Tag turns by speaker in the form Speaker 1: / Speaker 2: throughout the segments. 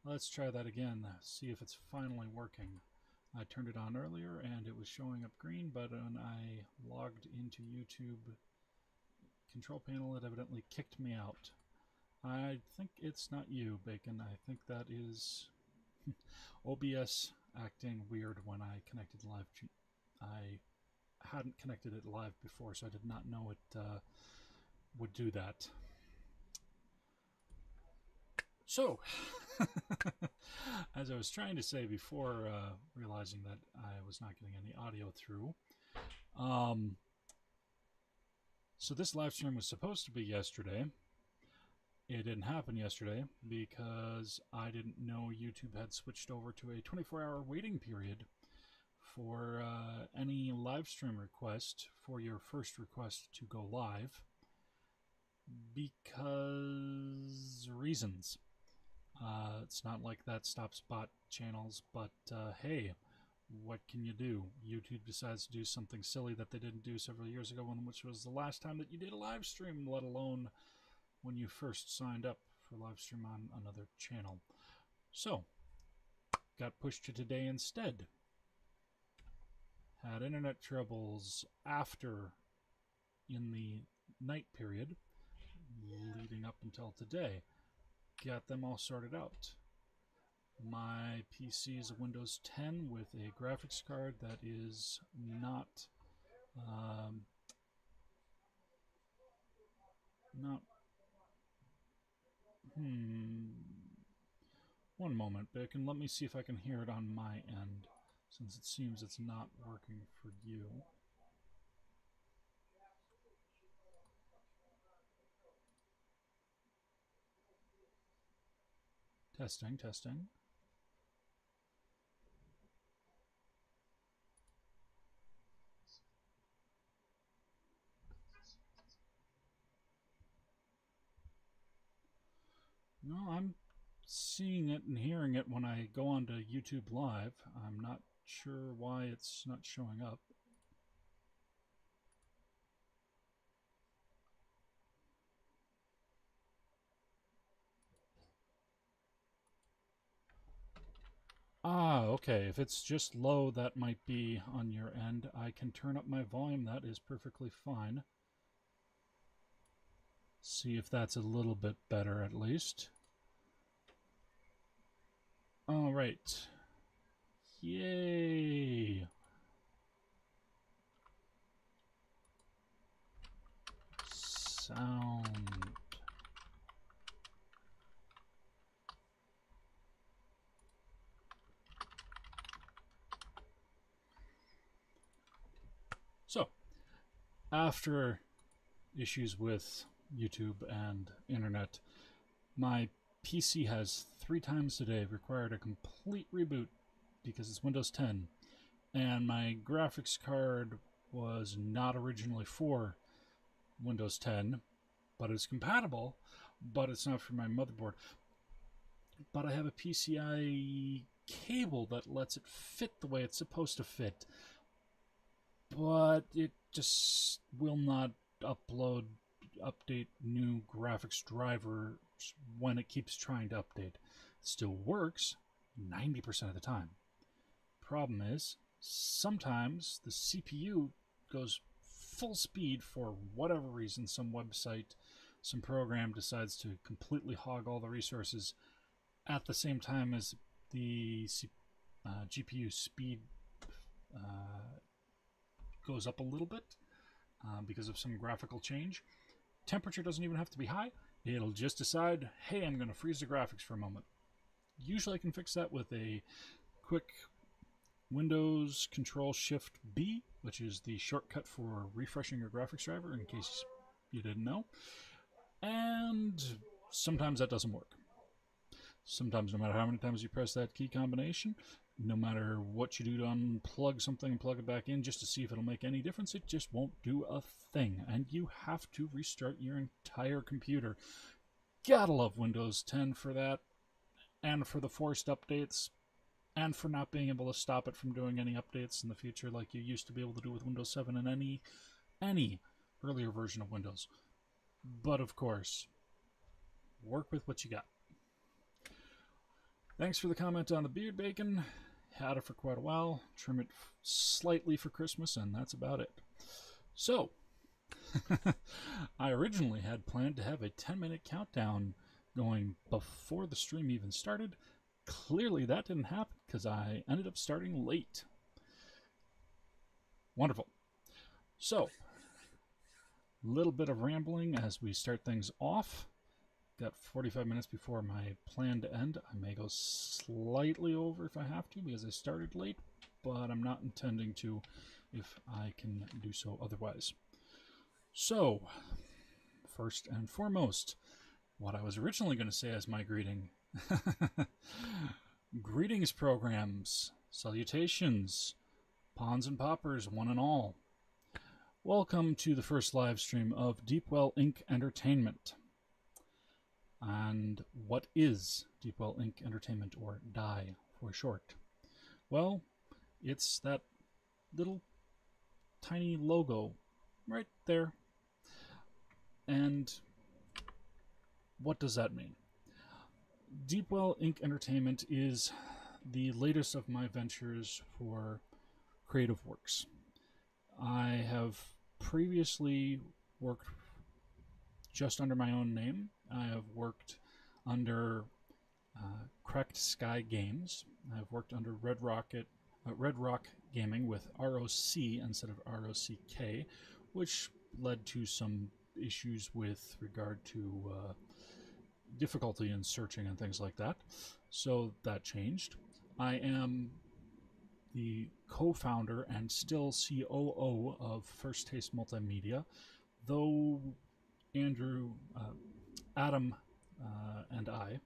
Speaker 1: Let's try that again, see if it's finally working. I turned it on earlier and it was showing up green, but when I logged into YouTube control panel, it evidently kicked me out. I think it's not you, Bacon. I think that is OBS acting weird when I connected live. I hadn't connected it live before, so I did not know it would do that. So, as I was trying to say before realizing that I was not getting any audio through, so this live stream was supposed to be yesterday. It didn't happen yesterday because I didn't know YouTube had switched over to a 24-hour waiting period for any live stream request for your first request to go live, because reasons. It's not like that stops bot channels, but hey, what can you do? YouTube decides to do something silly that they didn't do several years ago, which was the last time that you did a live stream, let alone when you first signed up for live stream on another channel. So, got pushed to today instead. Had internet troubles after in the night period leading up until today. Got them all sorted out. My PC is a Windows 10 with a graphics card that is not one moment, Bacon. Let me see if I can hear it on my end, since it seems it's not working for you. Testing, testing. No, I'm seeing it and hearing it when I go onto YouTube Live. I'm not sure why it's not showing up. Ah, okay. If it's just low, that might be on your end. I can turn up my volume. That is perfectly fine. See if that's a little bit better at least. All right. Yay. Sound. So, after issues with YouTube and internet, my PC has 3 times today required a complete reboot because it's Windows 10, and my graphics card was not originally for Windows 10, but it's compatible, but it's not for my motherboard. But I have a PCI cable that lets it fit the way it's supposed to fit, but it just will not update new graphics drivers when it keeps trying to update. It still works 90% of the time. Problem is, sometimes the CPU goes full speed for whatever reason. Some website, some program decides to completely hog all the resources at the same time as the GPU speed goes up a little bit because of some graphical change. Temperature doesn't even have to be high. It'll just decide, hey, I'm going to freeze the graphics for a moment. Usually I can fix that with a quick Windows Control-Shift-B, which is the shortcut for refreshing your graphics driver, in case you didn't know. And sometimes that doesn't work. Sometimes, no matter how many times you press that key combination, no matter what you do to unplug something and plug it back in just to see if it'll make any difference, it just won't do a thing. And you have to restart your entire computer. Gotta love Windows 10 for that, and for the forced updates, and for not being able to stop it from doing any updates in the future like you used to be able to do with Windows 7 and any earlier version of Windows. But of course, work with what you got. Thanks for the comment on the beard bacon. Had it for quite a while. Trim it slightly for Christmas, and that's about it. So, I originally had planned to have a 10-minute countdown going before the stream even started. Clearly, that didn't happen because I ended up starting late. Wonderful. So, little bit of rambling as we start things off. Got 45 minutes before my plan to end. I may go slightly over if I have to because I started late, but I'm not intending to if I can do so otherwise. So, first and foremost, what I was originally going to say as my greeting. Greetings, programs, salutations, pawns and poppers, one and all. Welcome to the first live stream of Deepwell Ink Entertainment. And what is Deepwell Ink Entertainment, or d.i.e. for short? Well, it's that little tiny logo right there. And what does that mean? Deepwell Ink Entertainment is the latest of my ventures for creative works. I have previously worked just under my own name. I have worked under Cracked Sky Games. I've worked under Red Rock Gaming with ROC instead of ROCK, which led to some issues with regard to difficulty in searching and things like that. So that changed. I am the co-founder and still COO of First Taste Multimedia, though Adam and I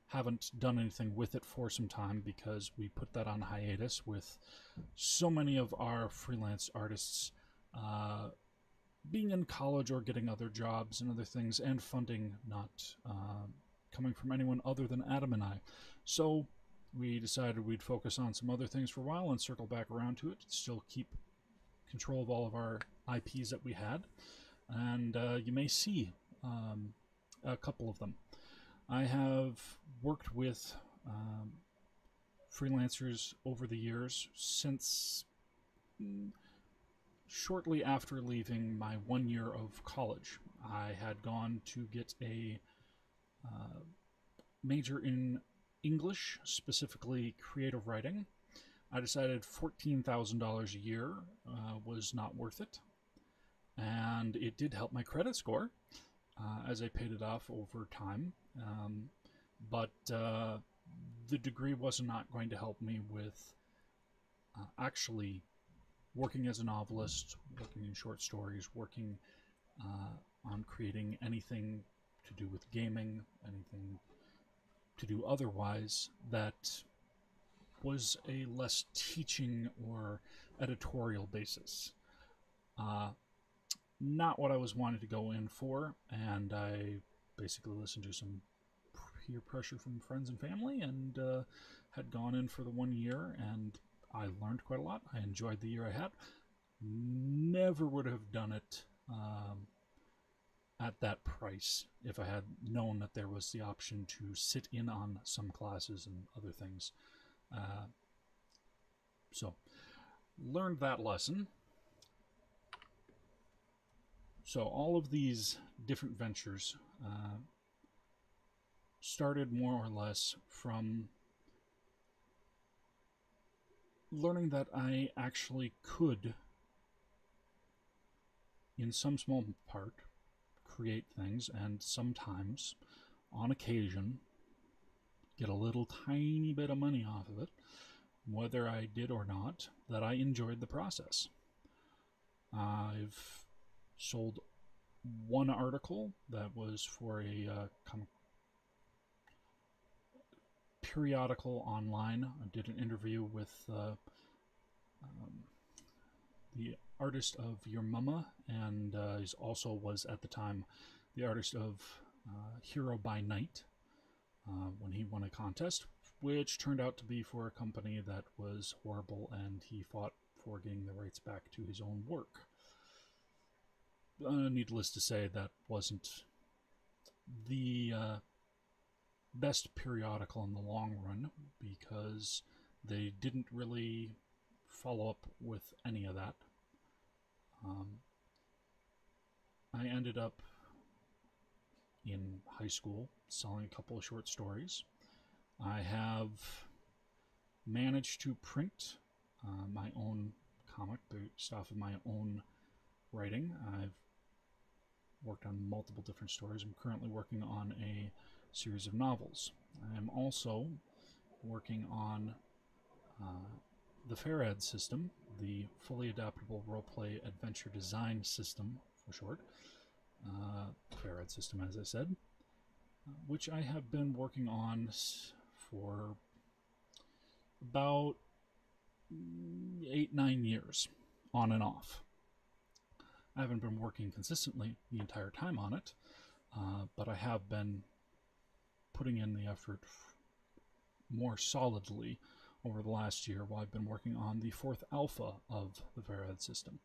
Speaker 1: haven't done anything with it for some time because we put that on hiatus with so many of our freelance artists being in college or getting other jobs and other things, and funding not coming from anyone other than Adam and I. So we decided we'd focus on some other things for a while and circle back around to it, still keep control of all of our IPs that we had, and you may see a couple of them. I have worked with freelancers over the years since shortly after leaving my 1 year of college. I had gone to get a major in English, specifically creative writing. I decided $14,000 a year was not worth it, and it did help my credit score as I paid it off over time. But the degree was not going to help me with actually working as a novelist, working in short stories, working on creating anything to do with gaming, anything to do otherwise that was a less teaching or editorial basis. Not what I was wanting to go in for, and I basically listened to some peer pressure from friends and family, and had gone in for the 1 year, and I learned quite a lot. I enjoyed the year I had. Never would have done it at that price if I had known that there was the option to sit in on some classes and other things. So, learned that lesson. So all of these different ventures started more or less from learning that I actually could, in some small part, create things, and sometimes, on occasion, get a little tiny bit of money off of it, whether I did or not, that I enjoyed the process. I've sold one article that was for a periodical online. I did an interview with the artist of Your Mama, and he also was at the time the artist of Hero by Night when he won a contest, which turned out to be for a company that was horrible, and he fought for getting the rights back to his own work. Needless to say, that wasn't the best periodical in the long run because they didn't really follow up with any of that. I ended up in high school selling a couple of short stories. I have managed to print my own comic based off of my own writing. I've worked on multiple different stories. I'm currently working on a series of novels. I am also working on the FAIR-AD system, the Fully Adaptable Roleplay Adventure Design System for short. FAIR-AD system, as I said, which I have been working on for about 8-9 years, on and off. I haven't been working consistently the entire time on it, but I have been putting in the effort more solidly over the last year while I've been working on the 4th alpha of the FAIR-AD system.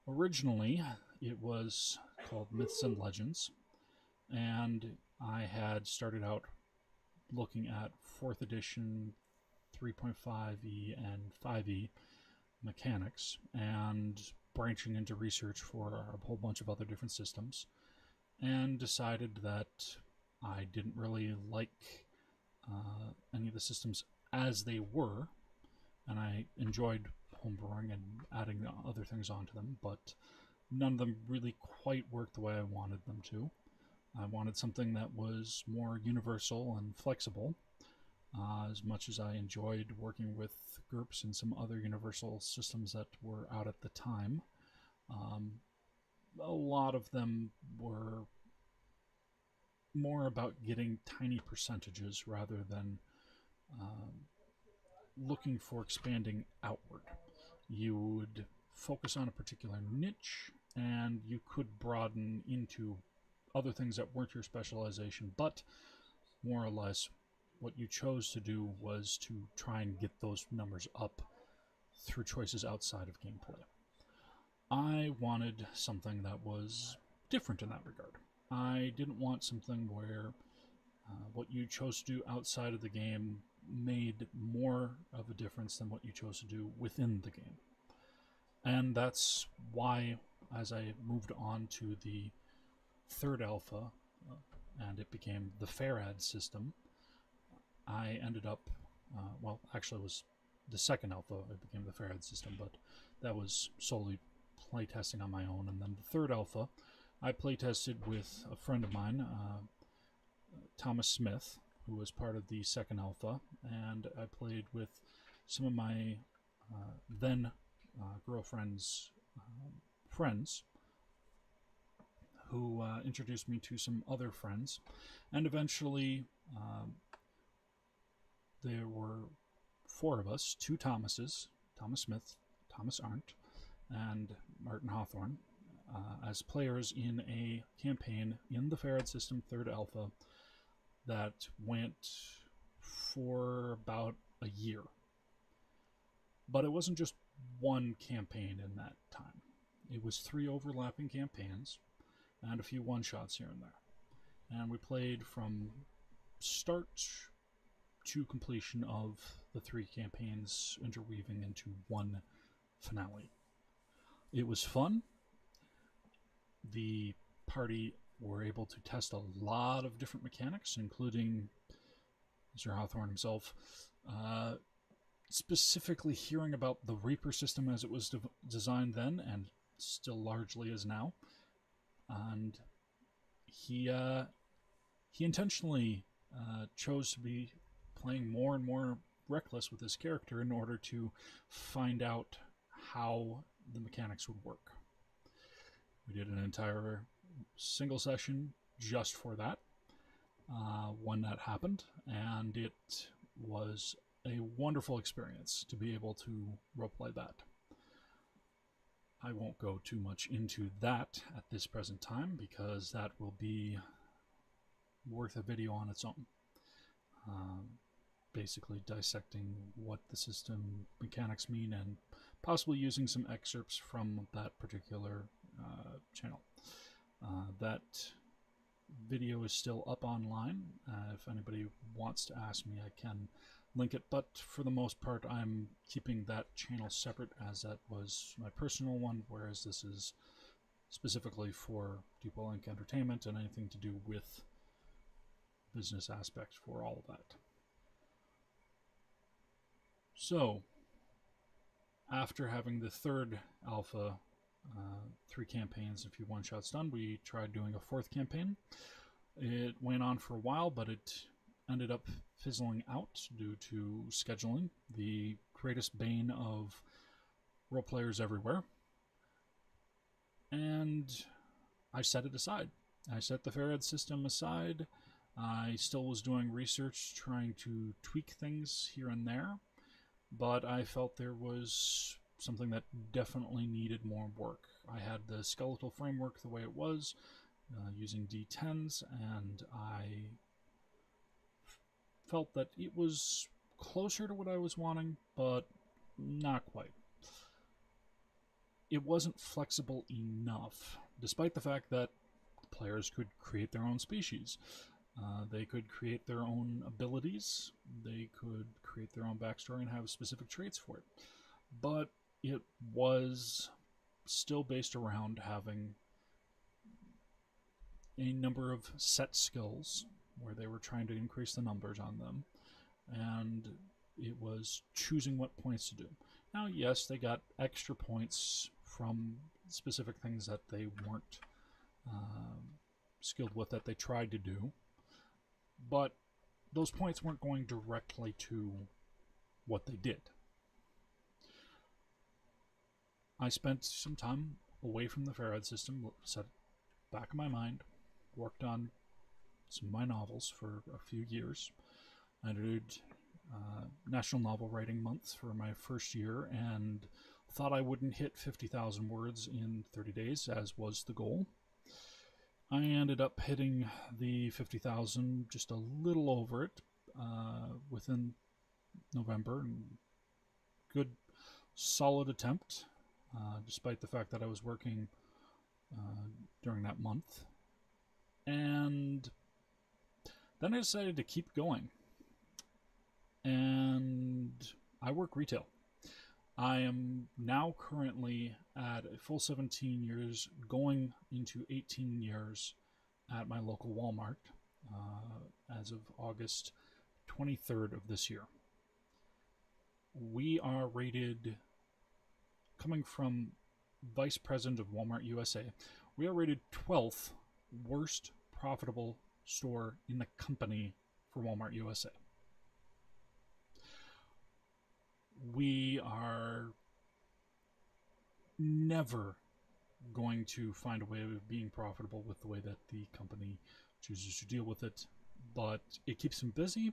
Speaker 1: Originally, it was called Myths and Legends, and I had started out looking at 4th edition 3.5e and 5e mechanics and branching into research for a whole bunch of other different systems, and decided that I didn't really like any of the systems as they were, and I enjoyed homebrewing and adding other things onto them, but none of them really quite worked the way I wanted them to. I wanted something that was more universal and flexible. As much as I enjoyed working with groups and some other universal systems that were out at the time, a lot of them were more about getting tiny percentages rather than looking for expanding outward. You would focus on a particular niche, and you could broaden into other things that weren't your specialization, but more or less what you chose to do was to try and get those numbers up through choices outside of gameplay. I wanted something that was different in that regard. I didn't want something where what you chose to do outside of the game made more of a difference than what you chose to do within the game. And that's why, as I moved on to the 3rd alpha, and it became the FAIR-AD system, I ended up, well, actually it was the 2nd alpha, it became the FAIR-AD system, but that was solely playtesting on my own. And then the 3rd alpha, I playtested with a friend of mine, Thomas Smith, who was part of the 2nd alpha, and I played with some of my then girlfriend's friends, who introduced me to some other friends, and eventually there were 4 of us, 2 Thomases, Thomas Smith, Thomas Arndt, and Martin Hawthorne, as players in a campaign in the FAIR-AD system 3rd alpha that went for about a year. But it wasn't just one campaign in that time. It was 3 overlapping campaigns and a few one-shots here and there. And we played from start to completion of the 3 campaigns, interweaving into one finale. It was fun. The party were able to test a lot of different mechanics, including Mr. Hawthorne himself, specifically hearing about the Reaper system as it was designed then, and still largely is now. And he intentionally chose to be playing more and more reckless with his character in order to find out how the mechanics would work. We did an entire single session just for that when that happened, and it was a wonderful experience to be able to roleplay that. I won't go too much into that at this present time because that will be worth a video on its own. Basically dissecting what the system mechanics mean and possibly using some excerpts from that particular channel. That video is still up online. If anybody wants to ask me, I can link it, but for the most part I'm keeping that channel separate, as that was my personal one, whereas this is specifically for Deepwell Ink Entertainment and anything to do with business aspects for all of that. So after having the third alpha, 3 campaigns and a few one-shots done, we tried doing a 4th campaign. It went on for a while, but it ended up fizzling out due to scheduling, the greatest bane of role players everywhere. And I set it aside. I set the Fair Ed system aside. I still was doing research, trying to tweak things here and there, but I felt there was something that definitely needed more work. I had the skeletal framework the way it was, using D10s, and I felt that it was closer to what I was wanting, but not quite. It wasn't flexible enough, despite the fact that players could create their own species. They could create their own abilities, they could create their own backstory and have specific traits for it. But it was still based around having a number of set skills where they were trying to increase the numbers on them, and it was choosing what points to do. Now, yes, they got extra points from specific things that they weren't skilled with, that they tried to do, but those points weren't going directly to what they did. I spent some time away from the Fair Ed system, set it back in my mind, worked on some of my novels for a few years. I did National Novel Writing Month for my first year and thought I wouldn't hit 50,000 words in 30 days, as was the goal. I ended up hitting the 50,000, just a little over it, within November. Good, solid attempt, despite the fact that I was working during that month. And then I decided to keep going. And I work retail. I am now currently at a full 17 years, going into 18 years at my local Walmart as of August 23rd of this year. We are rated, coming from Vice President of Walmart USA, we are rated 12th worst profitable store in the company for Walmart USA. We are never going to find a way of being profitable with the way that the company chooses to deal with it, but it keeps them busy.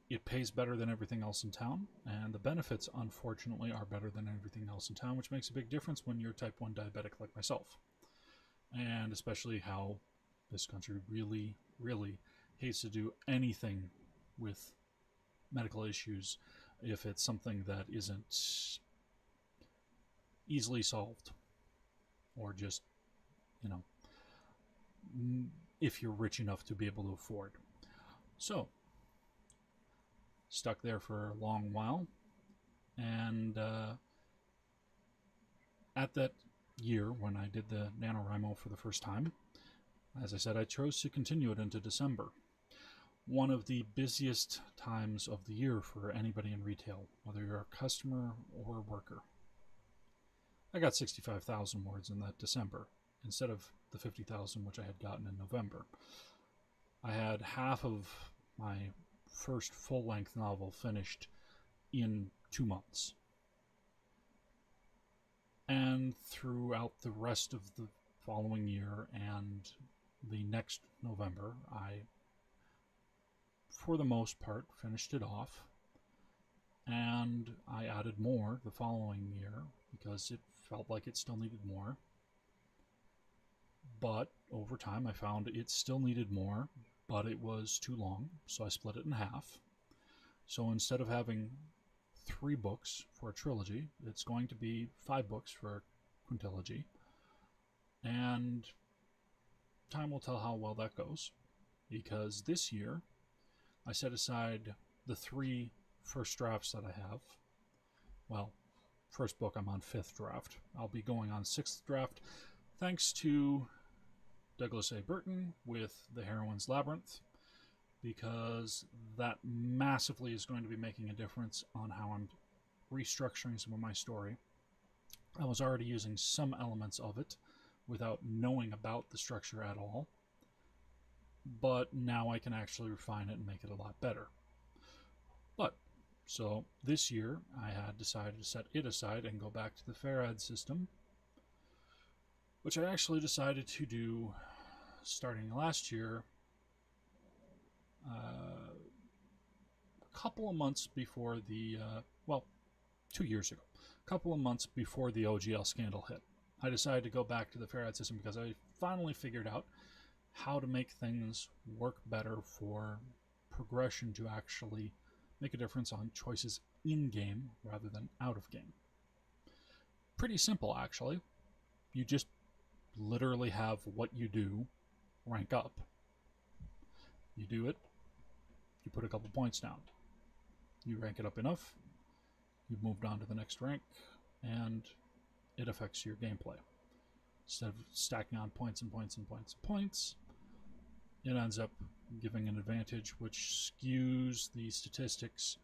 Speaker 1: It pays better than everything else in town, and the benefits, unfortunately, are better than everything else in town, which makes a big difference when you're type 1 diabetic like myself. And especially how this country really, really hates to do anything with medical issues if it's something that isn't easily solved, or just, if you're rich enough to be able to afford. So, stuck there for a long while, and at that year when I did the NaNoWriMo for the first time, as I said, I chose to continue it into December. One of the busiest times of the year for anybody in retail, whether you're a customer or a worker. I got 65,000 words in that December, instead of the 50,000 which I had gotten in November. I had half of my first full-length novel finished in 2 months. And throughout the rest of the following year and the next November, I, for the most part, finished it off. And I added more the following year because it felt like it still needed more. But over time I found it still needed more, but it was too long, so I split it in half. So instead of having 3 books for a trilogy, it's going to be 5 books for a quintilogy. And time will tell how well that goes, because this year I set aside the 3 first drafts that I have. Well, first book, I'm on 5th draft. I'll be going on 6th draft, thanks to Douglas A. Burton with The Heroine's Labyrinth, because that massively is going to be making a difference on how I'm restructuring some of my story. I was already using some elements of it without knowing about the structure at all, but now I can actually refine it and make it a lot better. But, so this year I had decided to set it aside and go back to the FAIRAD system, which I actually decided to do starting last year, a couple of months before the, 2 years ago, a couple of months before the OGL scandal hit. I decided to go back to the FAIRAD system because I finally figured out how to make things work better for progression to actually make a difference on choices in-game rather than out-of-game. Pretty simple, actually. You just literally have what you do rank up. You do it, you put a couple points down. You rank it up enough, you've moved on to the next rank, and it affects your gameplay. Instead of stacking on points and points and points and points, it ends up giving an advantage which skews the statistics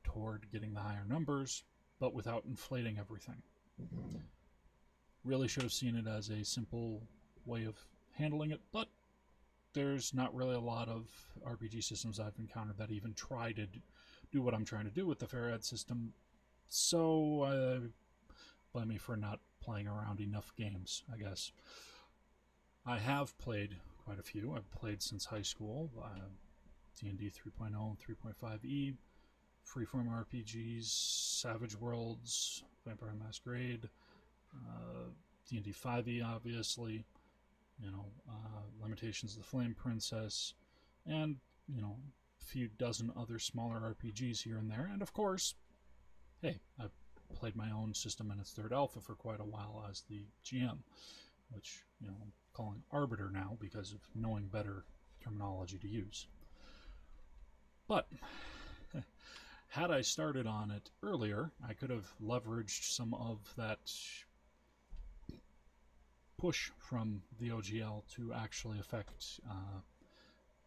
Speaker 1: toward getting the higher numbers, but without inflating everything. Really should have seen it as a simple way of handling it, but there's not really a lot of RPG systems I've encountered that even try to do what I'm trying to do with the FAIRAD system, so blame me for not playing around enough games, I guess. I have played quite a few. I've played since high school, D&D 3.0 and 3.5e, freeform RPGs, Savage Worlds, Vampire Masquerade, D&D 5e, obviously, Limitations of the Flame Princess, and, a few dozen other smaller RPGs here and there. And of course, hey, I've played my own system in its 3rd alpha for quite a while as the GM, which, I'm calling Arbiter now because of knowing better terminology to use. But had I started on it earlier, I could have leveraged some of that push from the OGL to actually affect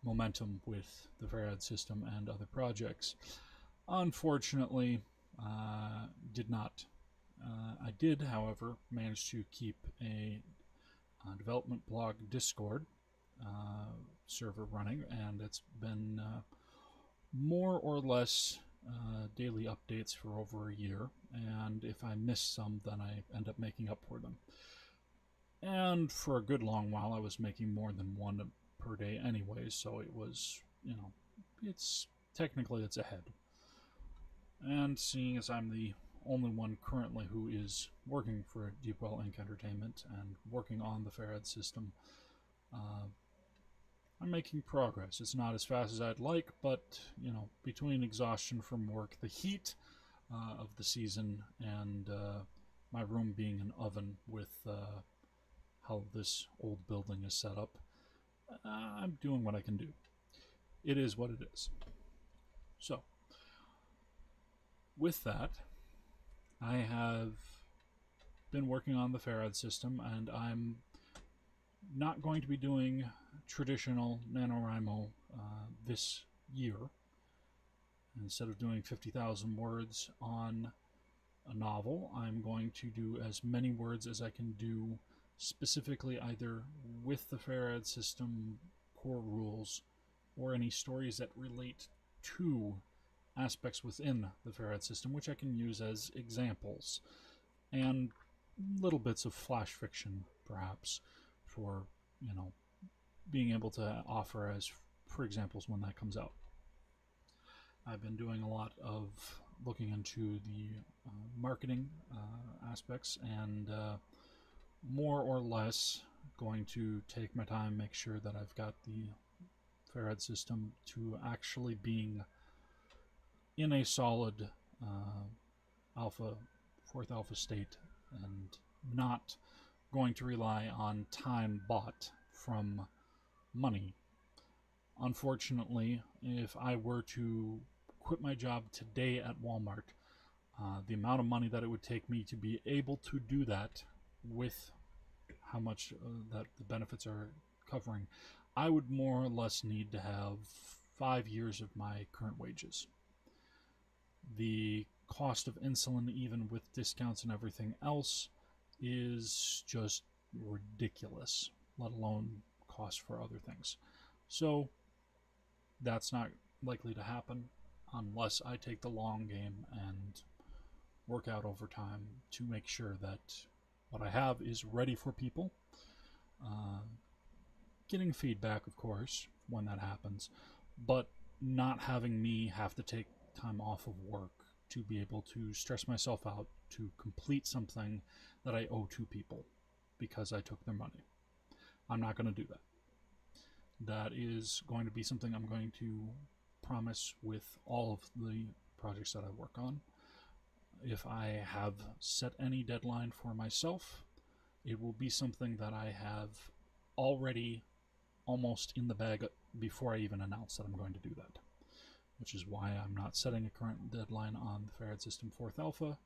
Speaker 1: momentum with the FAIRAD system and other projects. Unfortunately, did not. I did, however, manage to keep a development blog Discord server running, and it's been more or less daily updates for over a year, and if I miss some, then I end up making up for them. And for a good long while, I was making more than one per day anyway, so it was, it's technically it's ahead. And seeing as I'm the only one currently who is working for Deepwell Ink Entertainment and working on the FAIRAD system, I'm making progress. It's not as fast as I'd like, but, between exhaustion from work, the heat of the season, and my room being an oven with how this old building is set up, I'm doing what I can do. It is what it is. So, with that, I have been working on the FAIRAD system, and I'm not going to be doing traditional NaNoWriMo this year. Instead of doing 50,000 words on a novel, I'm going to do as many words as I can do specifically either with the FAIRAD system core rules or any stories that relate to aspects within the FAIRAD system, which I can use as examples, and little bits of flash fiction, perhaps, for, being able to offer as for examples when that comes out. I've been doing a lot of looking into the marketing aspects, and more or less going to take my time, make sure that I've got the FAIRAD system to actually being in a solid alpha, 4th alpha state, and not going to rely on time bought from money. Unfortunately, if I were to quit my job today at Walmart, the amount of money that it would take me to be able to do that with how much that the benefits are covering, I would more or less need to have 5 years of my current wages. The cost of insulin, even with discounts and everything else, is just ridiculous, let alone cost for other things. So that's not likely to happen unless I take the long game and work out overtime to make sure that what I have is ready for people. Uh, Getting feedback, of course, when that happens, but not having me have to take time off of work to be able to stress myself out to complete something that I owe to people because I took their money. I'm not going to do that. That is going to be something I'm going to promise with all of the projects that I work on. If I have set any deadline for myself, it will be something that I have already almost in the bag before I even announce that I'm going to do that, which is why I'm not setting a current deadline on the Farad System 4th Alpha.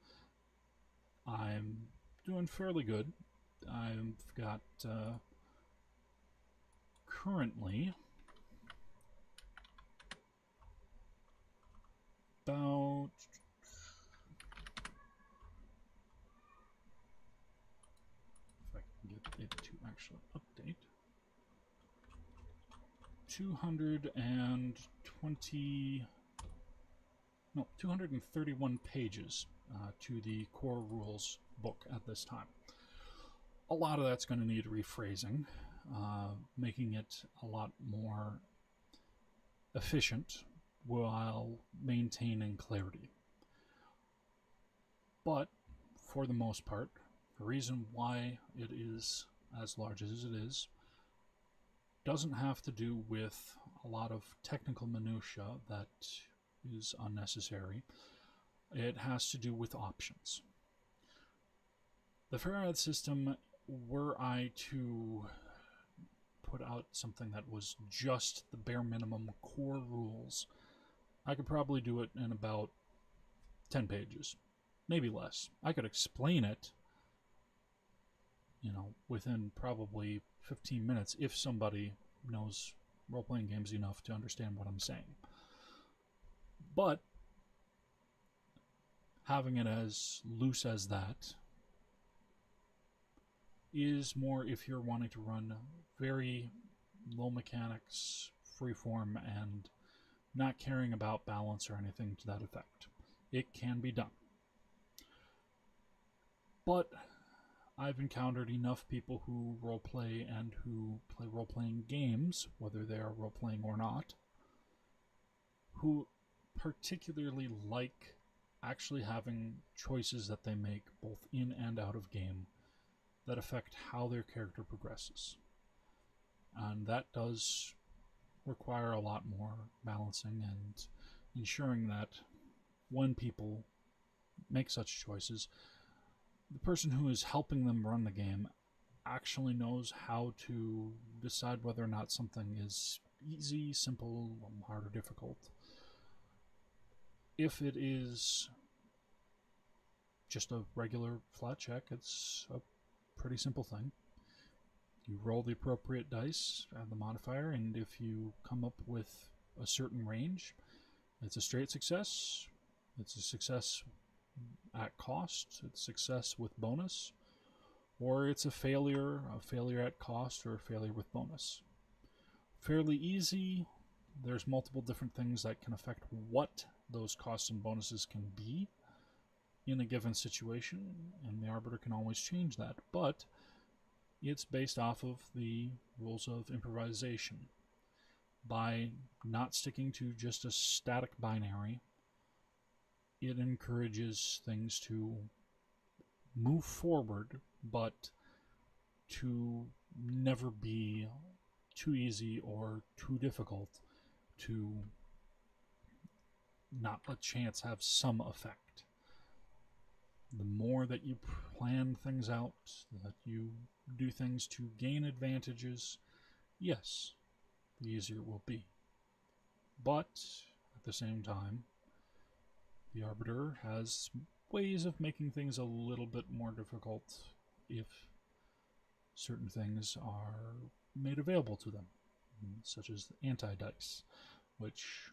Speaker 1: I'm doing fairly good. I've got currently about if I can get it to actually update 231 pages to the core rules book at this time. A lot of that's going to need rephrasing, making it a lot more efficient while maintaining clarity. But for the most part, the reason why it is as large as it is doesn't have to do with a lot of technical minutia that is unnecessary. It has to do with options. The Farad system, were I to put out something that was just the bare minimum core rules, I could probably do it in about 10 pages, maybe less. I could explain it, within probably 15 minutes if somebody knows role-playing games enough to understand what I'm saying. But having it as loose as that is more if you're wanting to run very low mechanics, freeform, and not caring about balance or anything to that effect. It can be done. But I've encountered enough people who roleplay and who play role-playing games, whether they are role-playing or not, who particularly like actually having choices that they make both in and out of game that affect how their character progresses. And that does require a lot more balancing and ensuring that when people make such choices, the person who is helping them run the game actually knows how to decide whether or not something is easy, simple, hard, or difficult. If it is just a regular flat check, it's a pretty simple thing. You roll the appropriate dice, add the modifier, and if you come up with a certain range, it's a straight success. It's a success at cost. It's success with bonus. Or it's a failure at cost, or a failure with bonus. Fairly easy. There's multiple different things that can affect what those costs and bonuses can be in a given situation, and the Arbiter can always change that. But it's based off of the rules of improvisation. By not sticking to just a static binary, it encourages things to move forward, but to never be too easy or too difficult to not let chance have some effect. The more that you plan things out, that you do things to gain advantages, yes, the easier it will be. But at the same time, the Arbiter has ways of making things a little bit more difficult if certain things are made available to them, such as anti-dice, which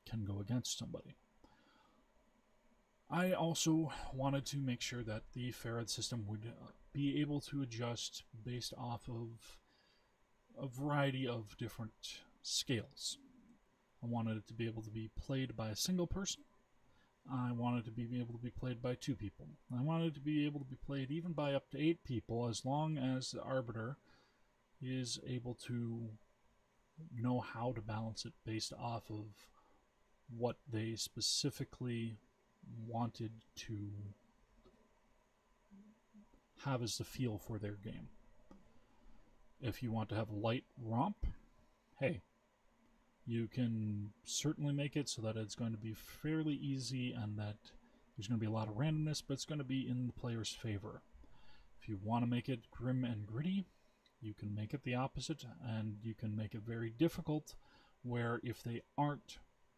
Speaker 1: can go against somebody. I also wanted to make sure that the Farad system would be able to adjust based off of a variety of different scales. I wanted it to be able to be played by a single person. I wanted it to be able to be played by 2 people. I wanted it to be able to be played even by up to 8 people, as long as the Arbiter is able to know how to balance it based off of what they specifically wanted to have as the feel for their game. If you want to have a light romp, hey, you can certainly make it so that it's going to be fairly easy and that there's going to be a lot of randomness, but it's going to be in the player's favor. If you want to make it grim and gritty, you can make it the opposite, and you can make it very difficult, where if they aren't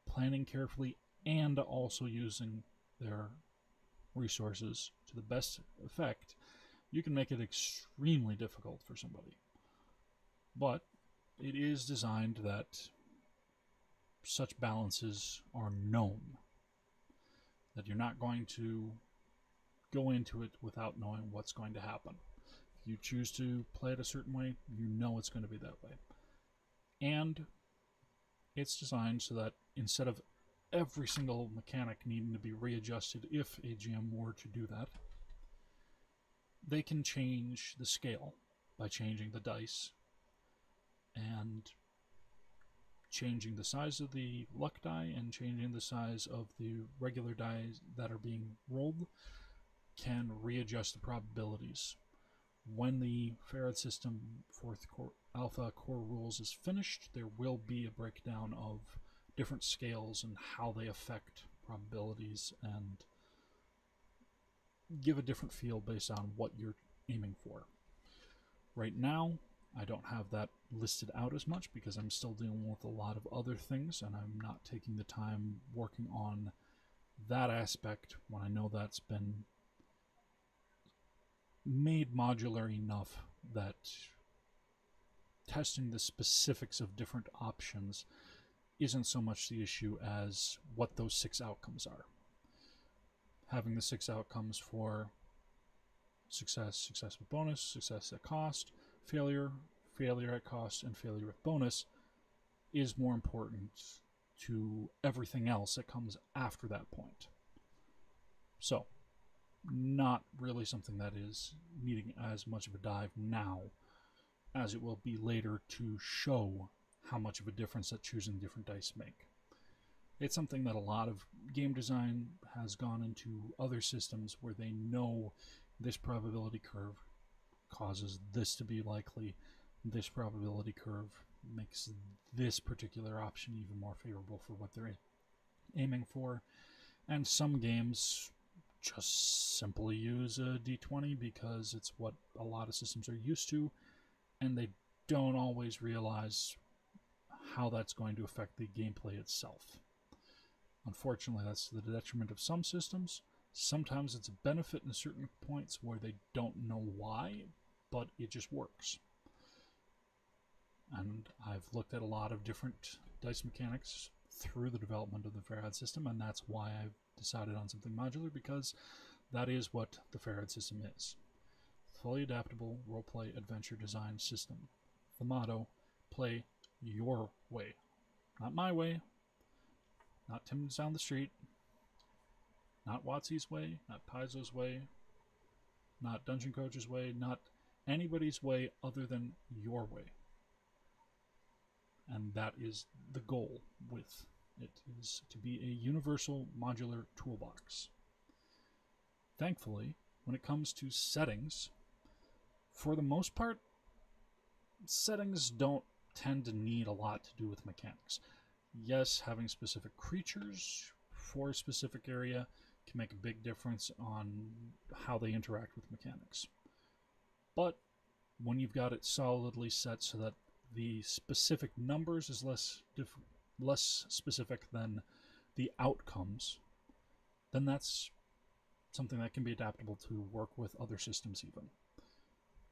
Speaker 1: planning carefully and also using their resources to the best effect, you can make it extremely difficult for somebody. But it is designed that such balances are known, that you're not going to go into it without knowing what's going to happen. If you choose to play it a certain way, you know it's going to be that way. And it's designed so that instead of every single mechanic needing to be readjusted if a GM were to do that, they can change the scale by changing the dice and changing the size of the luck die and changing the size of the regular dice that are being rolled can readjust the probabilities. When the Farad system 4th Alpha core rules is finished, there will be a breakdown of different scales and how they affect probabilities and give a different feel based on what you're aiming for. Right now, I don't have that listed out as much because I'm still dealing with a lot of other things and I'm not taking the time working on that aspect when I know that's been made modular enough that testing the specifics of different options isn't so much the issue as what those 6 outcomes are. Having the 6 outcomes for success, success with bonus, success at cost, failure, failure at cost, and failure with bonus is more important to everything else that comes after that point. So, not really something that is needing as much of a dive now as it will be later to show how much of a difference that choosing different dice make. It's something that a lot of game design has gone into other systems where they know this probability curve causes this to be likely, this probability curve makes this particular option even more favorable for what they're aiming for, and some games just simply use a d20 because it's what a lot of systems are used to, and they don't always realize how that's going to affect the gameplay itself. Unfortunately, that's to the detriment of some systems. Sometimes it's a benefit in certain points where they don't know why, but it just works. And I've looked at a lot of different dice mechanics through the development of the Farad system, and that's why I've decided on something modular, because that is what the Farad system is. Fully adaptable roleplay adventure design system. The motto, play your way. Not my way, not Tim's down the street, not Watsy's way, not Paizo's way, not Dungeon Coach's way, not anybody's way other than your way. And that is the goal with it, is to be a universal modular toolbox. Thankfully, when it comes to settings, for the most part, settings don't tend to need a lot to do with mechanics. Yes, having specific creatures for a specific area can make a big difference on how they interact with mechanics. But when you've got it solidly set so that the specific numbers is less specific than the outcomes, then that's something that can be adaptable to work with other systems even.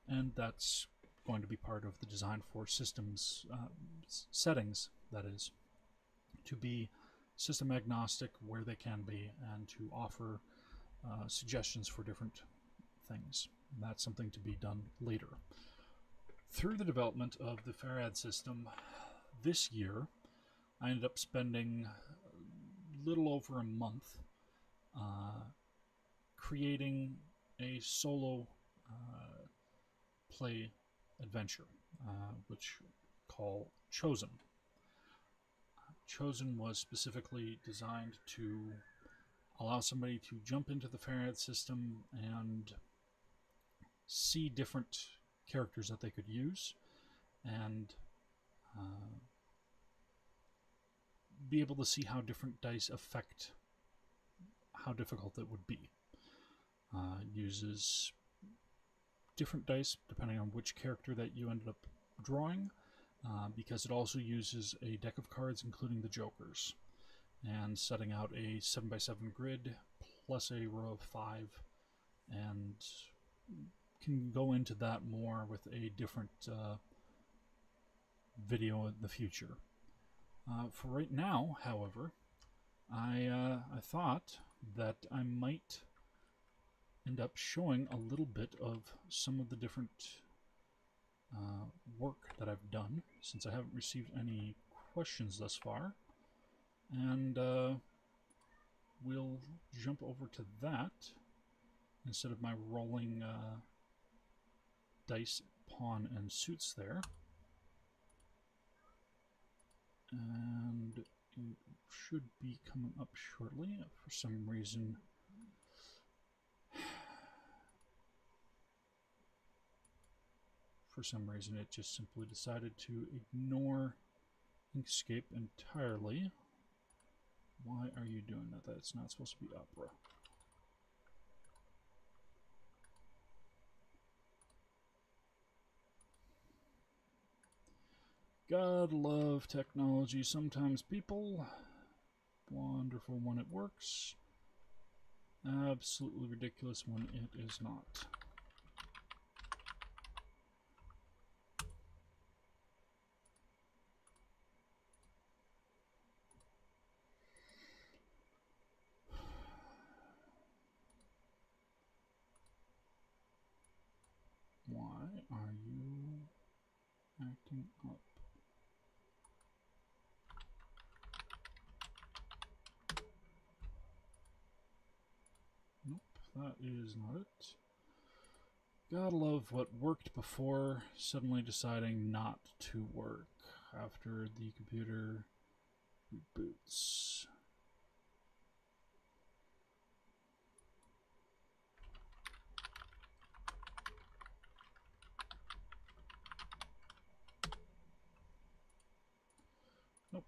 Speaker 1: And that's going to be part of the design for systems settings, that is, to be system agnostic where they can be and to offer suggestions for different things. And that's something to be done later. Through the development of the Farad system this year, I ended up spending a little over a month creating a solo play adventure, which call Chosen. Chosen was specifically designed to allow somebody to jump into the Farad system and see different characters that they could use and be able to see how different dice affect how difficult it would be. Uses different dice depending on which character that you ended up drawing, because it also uses a deck of cards including the jokers, and setting out a 7x7 grid plus a row of 5, and can go into that more with a different video in the future. For right now, however, I thought that I might end up showing a little bit of some of the different work that I've done, since I haven't received any questions thus far. And we'll jump over to that instead of my rolling dice, pawn, and suits there. And it should be coming up shortly. For some reason, it just simply decided to ignore Inkscape entirely. Why are you doing that? That's not supposed to be Opera. God love technology. Sometimes people, wonderful when it works, absolutely ridiculous when it is not. Why are you acting up? Nope, that is not it. Gotta love what worked before suddenly deciding not to work after the computer reboots. Nope.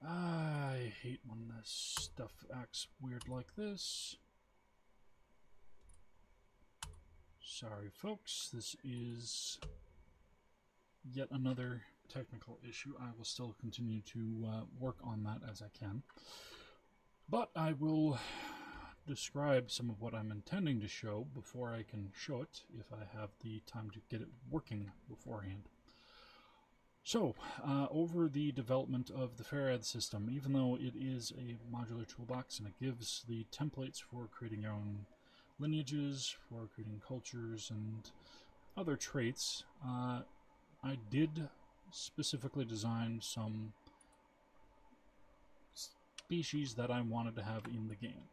Speaker 1: I hate when this stuff acts weird like this. Sorry, folks. This is yet another technical issue. I will still continue to work on that as I can. But I will describe some of what I'm intending to show before I can show it, if I have the time to get it working beforehand. So, over the development of the Farad system, even though it is a modular toolbox and it gives the templates for creating your own lineages, for creating cultures and other traits, I did specifically design some species that I wanted to have in the game.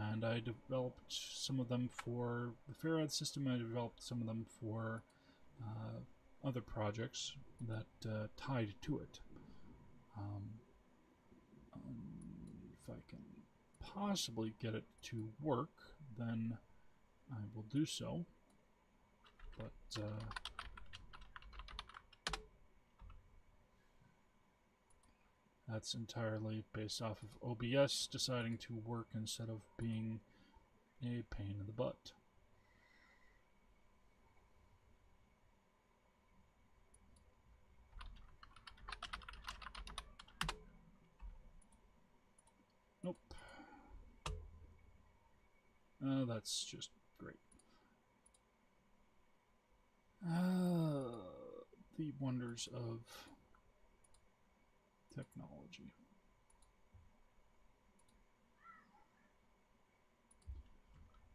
Speaker 1: And I developed some of them for the Farad system. I developed some of them for other projects that tied to it. If I can possibly get it to work, then I will do so. But that's entirely based off of OBS deciding to work instead of being a pain in the butt. That's just great. The wonders of technology.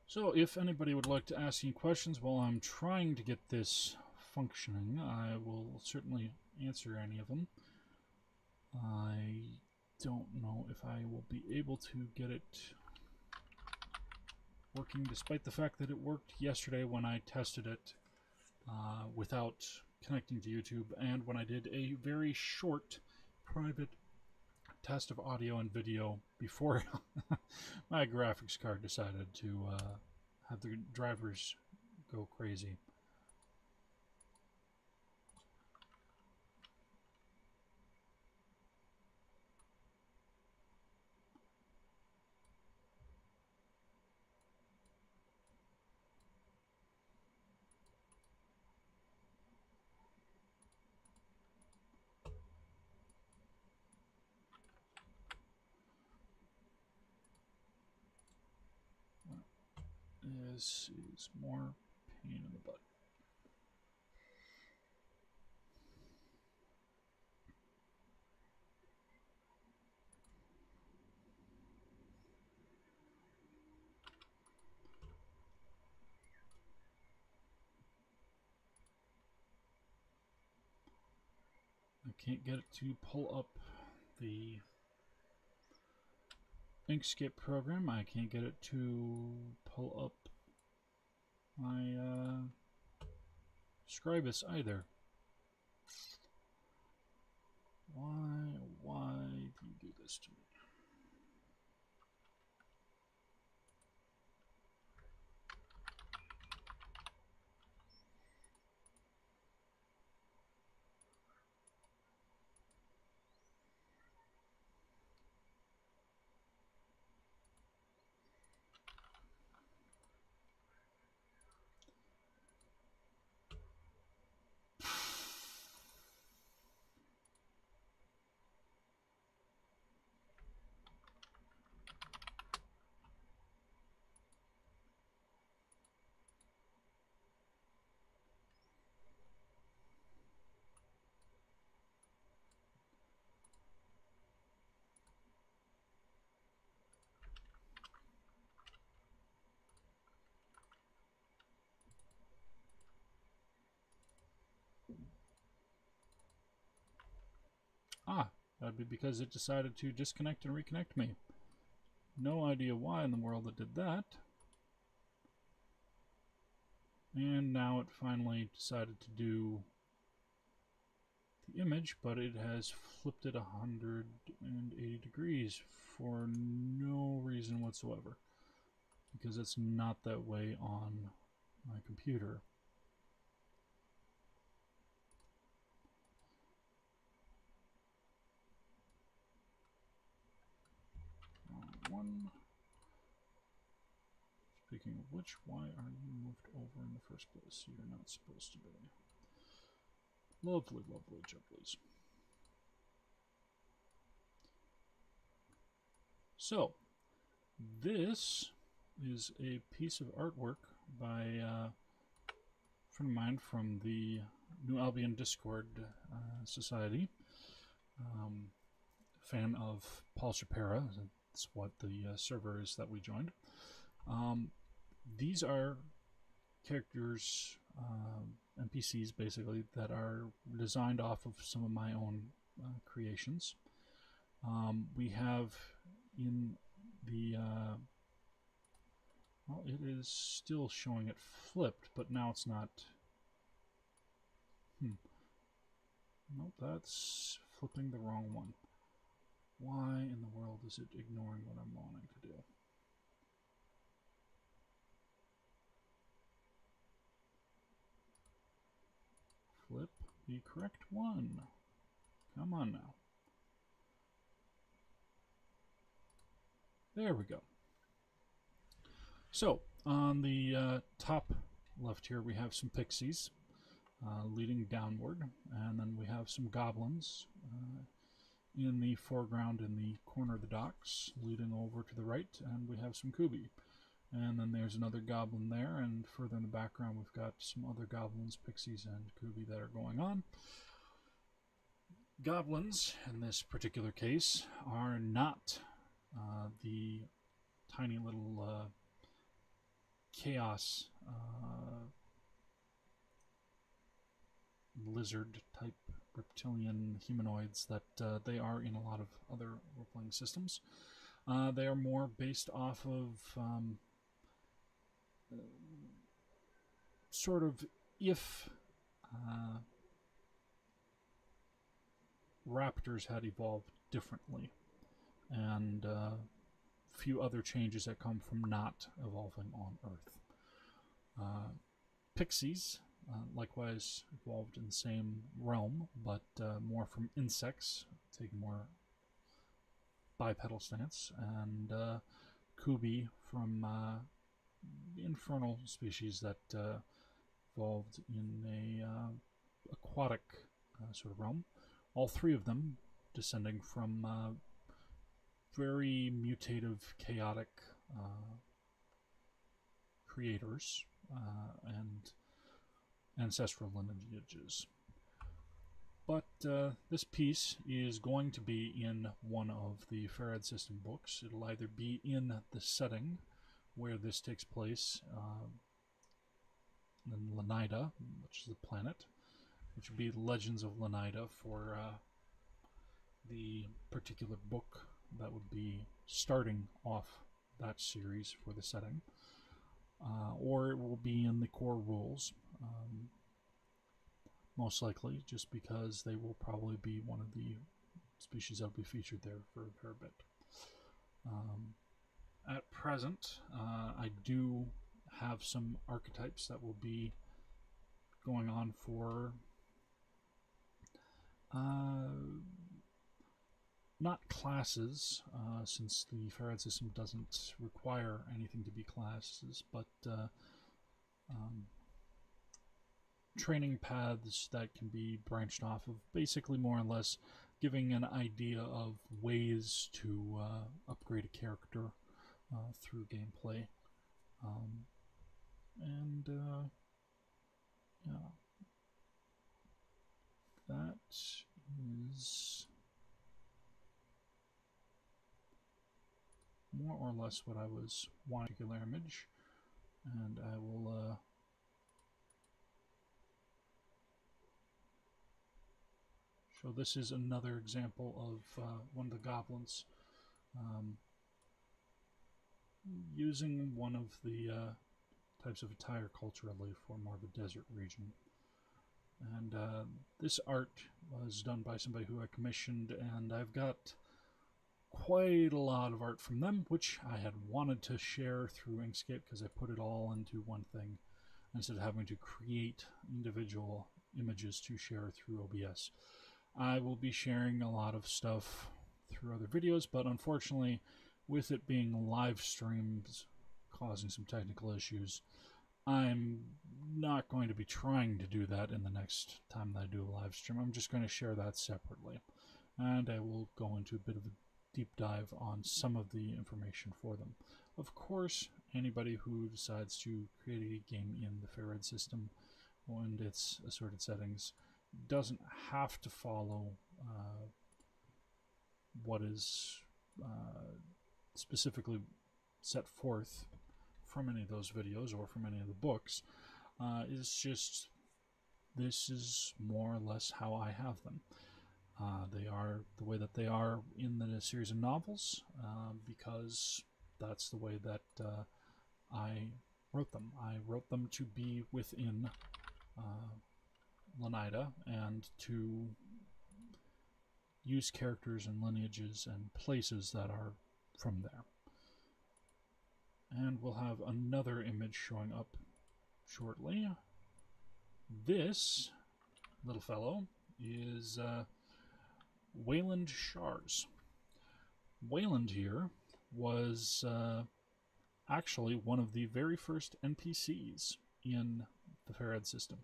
Speaker 1: So if anybody would like to ask any questions while I'm trying to get this functioning, I will certainly answer any of them. I don't know if I will be able to get it working, despite the fact that it worked yesterday when I tested it without connecting to YouTube, and when I did a very short private test of audio and video before my graphics card decided to have the drivers go crazy. This is more pain in the butt. I can't get it to pull up the Inkscape program. I can't get it to pull up my Scribus either. Why do you do this to me? Ah, that'd be because it decided to disconnect and reconnect me. No idea why in the world it did that. And now it finally decided to do the image, but it has flipped it 180 degrees for no reason whatsoever. Because it's not that way on my computer. One. Speaking of which, why are you moved over in the first place? You're not supposed to be. Lovely, lovely jugglies. So, this is a piece of artwork by a friend of mine from the New Albion Discord Society. Fan of Paul Shapira. That's what the server is that we joined. These are characters, NPCs basically, that are designed off of some of my own creations. We have in the well, it is still showing it flipped, but now it's not. Nope, that's flipping the wrong one. Why in the world is it ignoring what I'm wanting to do? Flip the correct one. Come on now. There we go. So, on the top left here, we have some pixies leading downward, and then we have some goblins in the foreground in the corner of the docks leading over to the right, and we have some kubi. And then there's another goblin there, and further in the background we've got some other goblins, pixies, and kubi that are going on. Goblins, in this particular case, are not the tiny little chaos lizard type reptilian humanoids that they are in a lot of other role-playing systems. They are more based off of sort of if raptors had evolved differently, and a few other changes that come from not evolving on Earth. Pixies, likewise evolved in the same realm, but more from insects, taking more bipedal stance, and kubi from infernal species that evolved in a aquatic sort of realm. All three of them descending from very mutative, chaotic creators and ancestral lineages. But this piece is going to be in one of the Farad system books. It'll either be in the setting where this takes place in Lanida, which is the planet, which would be Legends of Lanida for the particular book that would be starting off that series for the setting, or it will be in the core rules, most likely, just because they will probably be one of the species that will be featured there for a fair bit. At present, I do have some archetypes that will be going on for not classes, since the Farad system doesn't require anything to be classes, but training paths that can be branched off of, basically more or less giving an idea of ways to upgrade a character through gameplay. Yeah, that is more or less what I was wanting. Particular image, and I will show. This is another example of one of the goblins using one of the types of attire culturally for more of a desert region. And this art was done by somebody who I commissioned, and I've got quite a lot of art from them, which I had wanted to share through Inkscape because I put it all into one thing instead of having to create individual images to share through OBS. I will be sharing a lot of stuff through other videos, but unfortunately, with it being live streams causing some technical issues, I'm not going to be trying to do that in the next time that I do a live stream. I'm just going to share that separately, and I will go into a bit of a deep dive on some of the information for them. Of course, anybody who decides to create a game in the Farad system and its assorted settings doesn't have to follow what is specifically set forth from any of those videos or from any of the books. It's just, this is more or less how I have them. They are the way that they are in the series of novels, because that's the way that I wrote them. I wrote them to be within Lanida and to use characters and lineages and places that are from there. And we'll have another image showing up shortly. This little fellow is Wayland Shars. Wayland here was actually one of the very first NPCs in the Farad system.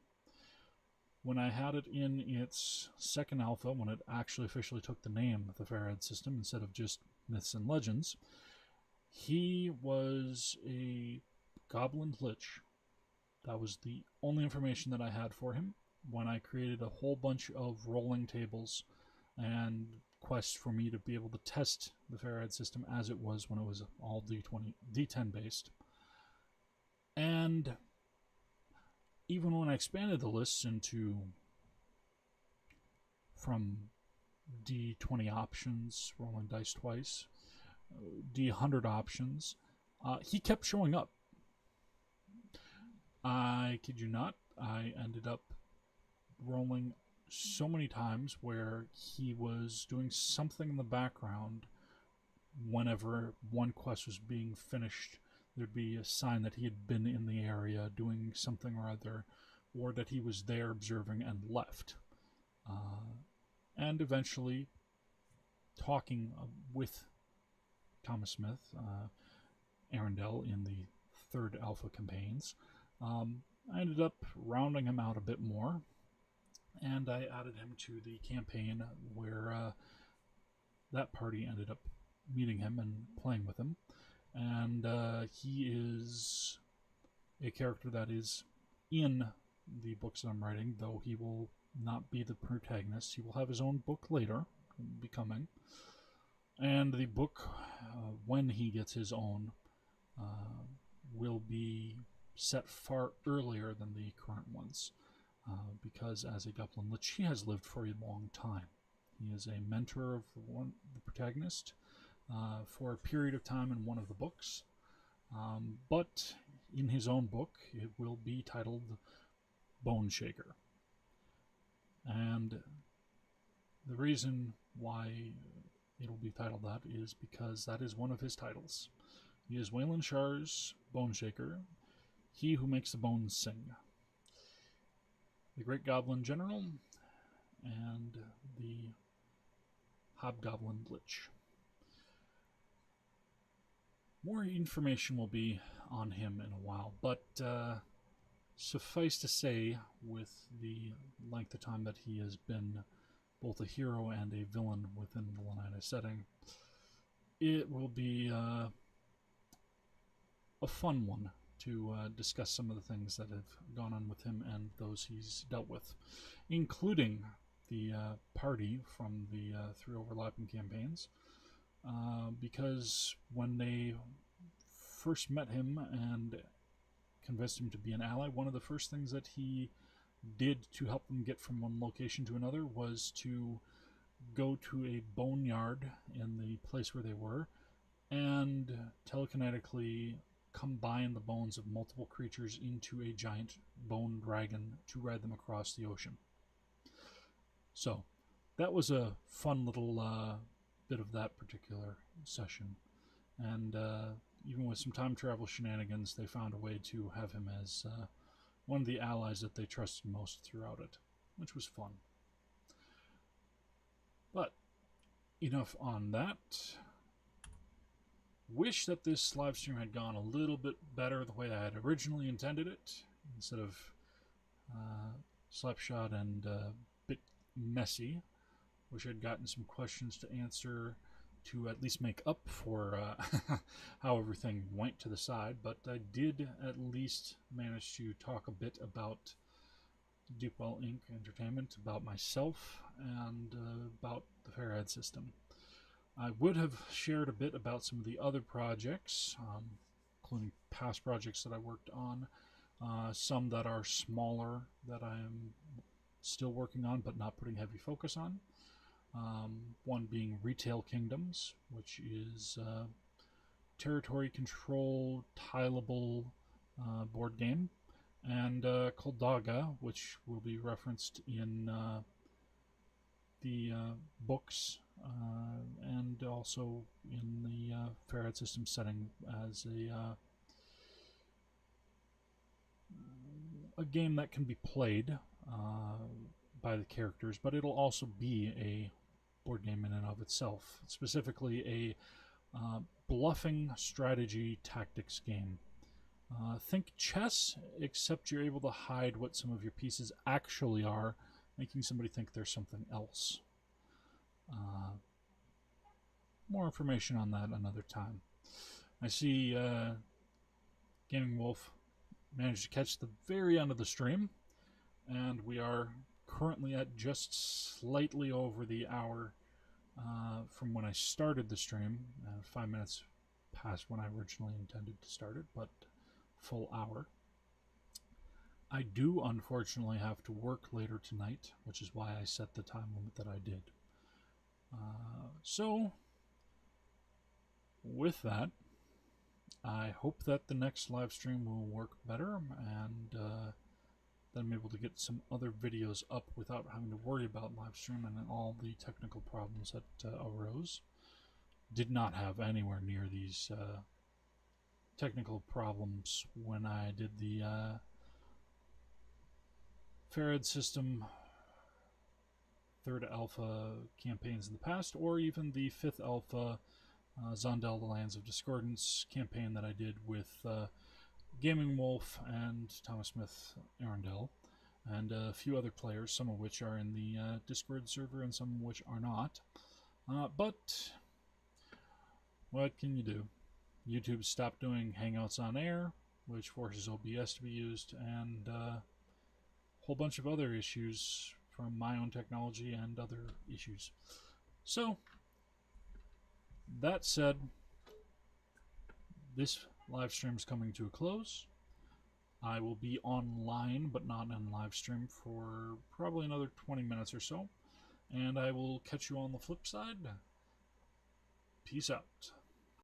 Speaker 1: When I had it in its second alpha, when it actually officially took the name of the Farad system instead of just Myths and Legends, He was a goblin lich. That was the only information that I had for him when I created a whole bunch of rolling tables and quests for me to be able to test the Farad system as it was when it was all D10 based. And even when I expanded the lists into from D20 options, rolling dice twice, D100 options, he kept showing up. I kid you not, I ended up rolling so many times where he was doing something in the background. Whenever one quest was being finished, there'd be a sign that he had been in the area doing something or other, or that he was there observing and left. And eventually, talking with Thomas Smith, Arundel in the third alpha campaigns, I ended up rounding him out a bit more, and I added him to the campaign where that party ended up meeting him and playing with him. And he is a character that is in the books that I'm writing, though he will not be the protagonist. He will have his own book later, becoming. And the book, when he gets his own, will be set far earlier than the current ones, because as a Goblin Lich, he has lived for a long time. He is a mentor of the protagonist for a period of time in one of the books, but in his own book, it will be titled Bone Shaker. And the reason why it'll be titled that is because that is one of his titles. He is Waylon Shar's Bone Shaker, he who makes the bones sing. The Great Goblin General and the Hobgoblin Lich. More information will be on him in a while, but suffice to say, with the length of time that he has been both a hero and a villain within the Lanai setting, it will be a fun one to discuss some of the things that have gone on with him and those he's dealt with, including the party from the 3 overlapping campaigns, because when they first met him and convinced him to be an ally, one of the first things that he did to help them get from one location to another was to go to a boneyard in the place where they were and telekinetically combine the bones of multiple creatures into a giant bone dragon to ride them across the ocean. So that was a fun little bit of that particular session. And even with some time travel shenanigans, they found a way to have him as one of the allies that they trusted most throughout it, which was fun. But enough on that. Wish that this live stream had gone a little bit better the way I had originally intended it, instead of slapshot and a bit messy. Wish I'd gotten some questions to answer to at least make up for how everything went to the side, but I did at least manage to talk a bit about Deepwell Ink Entertainment, about myself, and about the Farad system. I would have shared a bit about some of the other projects, including past projects that I worked on, some that are smaller that I am still working on but not putting heavy focus on. One being Retail Kingdoms, which is territory control, tileable board game, and Koldaga, which will be referenced in the books and also in the Farad system setting as a game that can be played by the characters, but it'll also be a board game in and of itself, specifically a bluffing strategy tactics game. Think chess, except you're able to hide what some of your pieces actually are, making somebody think there's something else. More information on that another time. I see Gaming Wolf managed to catch the very end of the stream, and we are currently at just slightly over the hour from when I started the stream. 5 minutes past when I originally intended to start it, but full hour. I do unfortunately have to work later tonight, which is why I set the time limit that I did. So, with that, I hope that the next live stream will work better, and that I'm able to get some other videos up without having to worry about live stream and all the technical problems that arose. Did not have anywhere near these technical problems when I did the Farad system 3rd alpha campaigns in the past, or even the 5th alpha Zondel, the Lands of Discordance campaign that I did with Gaming Wolf and Thomas Smith Arundel, and a few other players, some of which are in the Discord server and some of which are not. But what can you do? YouTube stopped doing Hangouts on air, which forces OBS to be used, and a whole bunch of other issues from my own technology and other issues. So, that said, this live stream is coming to a close. I will be online, but not in live stream, for probably another 20 minutes or so. And I will catch you on the flip side. Peace out.